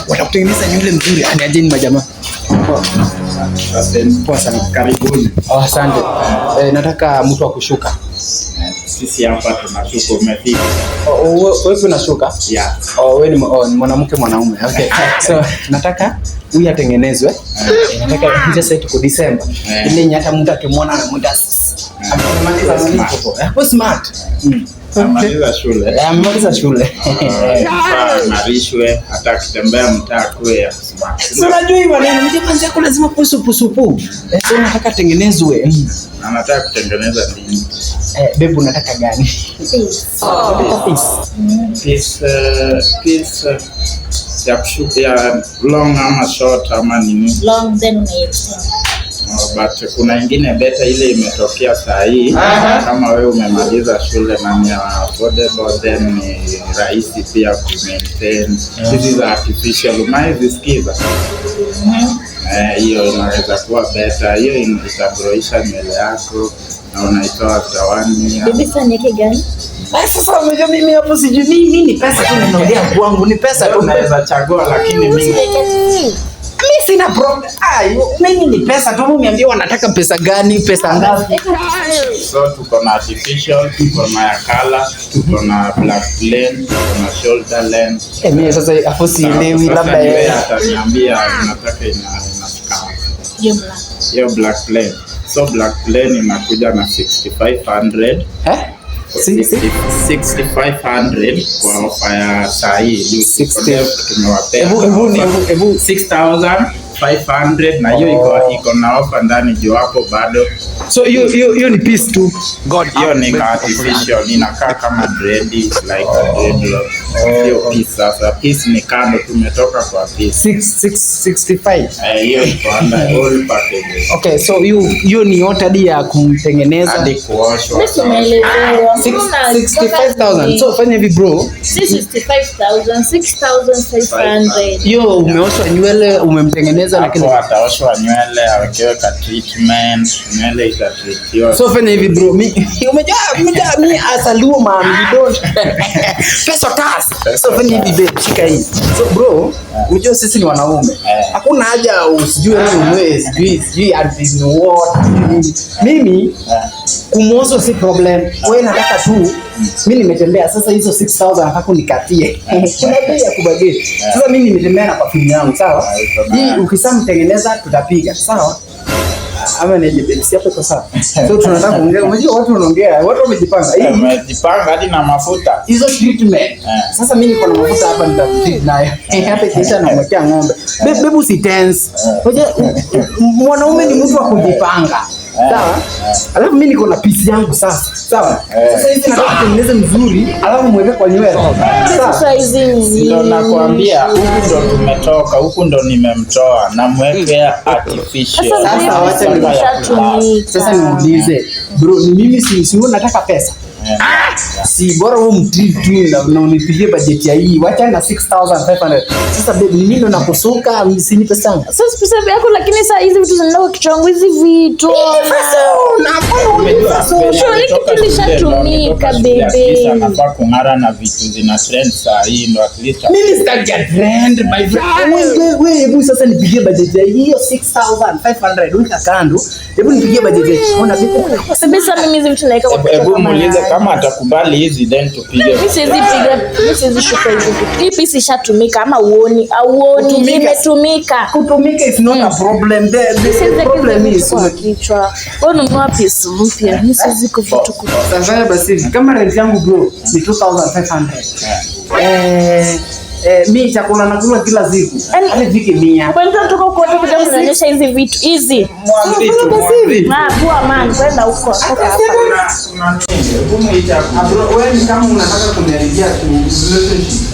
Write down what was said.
watakutengeneza nywele mzuri. Aniajeni majamaa. Poa sana. Karibuni. Asante. Nataka mtu wa kushuka. Sisi hapa tunashuka, umefika. Wewe unashuka? Yeah. Wewe ni mwanamke mwanaume. Okay. So nataka huyu atengenezwe. Nataka nje sasa tuko December. Ile nyata mtu akimwona anamuita. Hapo smart. Amaliza shule. Amaliza shule. Marishwe hata akitembea mtaa kwe smart. Sasa unajua hiyo maneno mjapanja yako lazima pusu. Sasa nataka tengenezwe. Anataka kutengeneza nini? Bebu unataka gani? Piece ya kushuka ya long ama short ama nini? Long then we extend. But kuna ingine better ile imetokea saa hii. Kama wewe umemaliza shule na ni affordable, then ni rahisi pia ku maintain. This is artificial. Unaisikiza? Hiyo inaweza kuwa better. Hiyo itagroisha nywele yako na unaitoa after 1 year. Bibi sana yake gani? Sasa unajua mimi hapo sijui mimi ni pesa tu ninaongea kwangu, ni pesa tu unaweza chagua, lakini mimi sina problem. Mimi ni pesa tu, mimi niambie wanataka pesa gani, pesa ngapi? So tuko na artificial, tuko na ya color, tuko na black plain, tuko na shoulder length. Mimi sasa hapo sielewi, labda yeye ataniambia nataka ina scar. Hiyo black plain. So black plain inakuja na 6500. 6500 kwa ofa ya saa hii. Tumewapea 6500 na hiyo iko na ofa ndani juu hapo bado. So hiyo ni piece tu. God, hiyo ni artificial, inakaa kama dread, like a dreadlock. Hiyo piece sasa, piece ni kando, tumetoka kwa piece 665. Hiyo iko under all package. Okay, so hiyo ni yote ya kumtengeneza hadi kuoshwa. Mimi nimeelewa. 65,000. So fanya hivi bro. 65,000, 6,500. Hiyo umeoshwa nywele, umemtengeneza lakini ataoshwa nywele, awekewe ka treatment, nywele itatreatiwa. So fanya hivi bro. Umejaa mimi asaluo man, we don't. Pesa tas. So fanya hivi babe, shika hii. So bro, unajua sisi ni wanaume. Hakuna haja usijue wewe sijui ardhi what. Mimi kumwozo si problem. Wewe nataka tu mimi nimetembea sasa hizo 6,000 nataka nikatie. Kuna bei ya kubageti. Sasa mimi nimetembea na perfume yangu, sawa? Hii ukisamtengeneza tutapiga, sawa? Ama nije besi hapo kwa sawa. So tunataka kuongea, unajua watu wanaongea, watu wamejipanga. Hii wamejipanga hadi na mafuta. Hizo treatment. Sasa mimi niko na mafuta hapa nitatreat nayo. Hapa kisha namwekea ng'ombe. Bebu si tense. Unajua mwanaume ni mtu wa kujipanga. Sawa? Alafu mimi niko na piece yangu sasa. Sawa? Sasa hizi nataka kutengeneza mzuri, alafu mweke kwa nywele. Sasa hizi ndio nakwambia, huku ndo tumetoka, huku ndo nimemtoa na mwekea artificial. Sasa niulize, bro, ni mimi si nataka pesa. Si bora wewe mtreat tu na unipigie budget ya hii. Wacha na 6,500. Sasa babe, ni mimi ndo nakusuka, msini pesa yangu. Sasa pesa yako, lakini saa hizi vitu zinaenda kichwa changu, hizi vitu. Kitu kilishatumika baby. Anafaa kung'ara na vitu zina trend saa hii ndo at least. Mimi sitaki trend my friend. Wewe hebu sasa nipigie budget ya hiyo 6,500 weka kando. Hebu nipigie budget. Ona vipi? Sasa mimi hizi vitu naika kwa hebu muulize kama atakubali hizi then tupige. Mimi siwezi shuka hizo vitu. Hii piece ishatumika ama uoni imetumika. Kutumika is not a problem. The problem is kichwa. Wewe ununua piece mpya. Mimi siwezi kuvitu kwa. Sasa basi kama rent yangu bro ni 2,500. Mimi chakula nakula kila siku. Hadi viki 100. Kwa nini tunatoka huko wote kuja kuonyesha hizi vitu hizi? Poa man, kwenda huko. Toka hapa. Wewe ni kama unataka kuniharibia relationship.